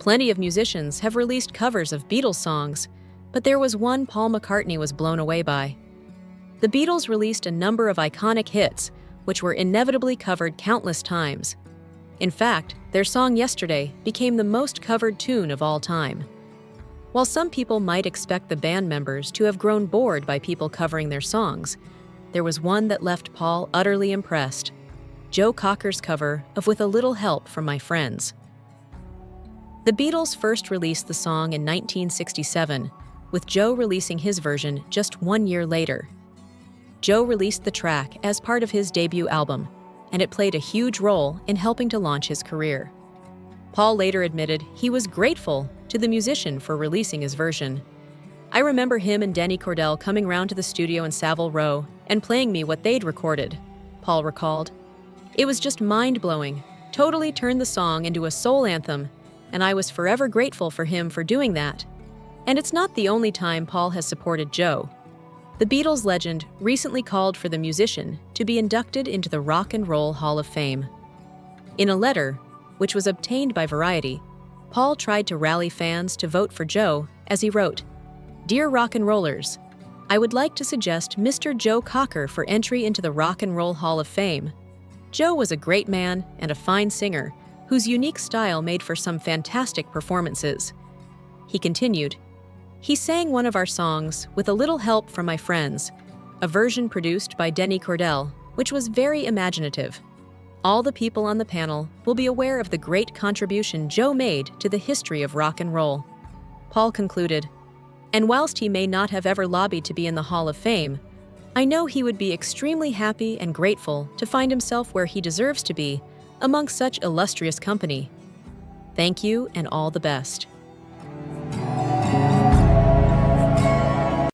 Plenty of musicians have released covers of Beatles songs, but there was one Paul McCartney was blown away by. The Beatles released a number of iconic hits, which were inevitably covered countless times. In fact, their song Yesterday became the most covered tune of all time. While some people might expect the band members to have grown bored by people covering their songs, there was one that left Paul utterly impressed: Joe Cocker's cover of With a Little Help from My Friends. The Beatles first released the song in 1967, with Joe releasing his version just 1 year later. Joe released the track as part of his debut album, and it played a huge role in helping to launch his career. Paul later admitted he was grateful to the musician for releasing his version. "I remember him and Denny Cordell coming round to the studio in Savile Row and playing me what they'd recorded," Paul recalled. "It was just mind-blowing, totally turned the song into a soul anthem, and I was forever grateful for him for doing that." And it's not the only time Paul has supported Joe. The Beatles legend recently called for the musician to be inducted into the Rock and Roll Hall of Fame. In a letter, which was obtained by Variety, Paul tried to rally fans to vote for Joe as he wrote, "Dear rock and rollers, I would like to suggest Mr. Joe Cocker for entry into the Rock and Roll Hall of Fame. Joe was a great man and a fine singer whose unique style made for some fantastic performances." He continued, "He sang one of our songs, With a Little Help from My Friends, a version produced by Denny Cordell, which was very imaginative. All the people on the panel will be aware of the great contribution Joe made to the history of rock and roll." Paul concluded, "And whilst he may not have ever lobbied to be in the Hall of Fame, I know he would be extremely happy and grateful to find himself where he deserves to be, among such illustrious company. Thank you and all the best."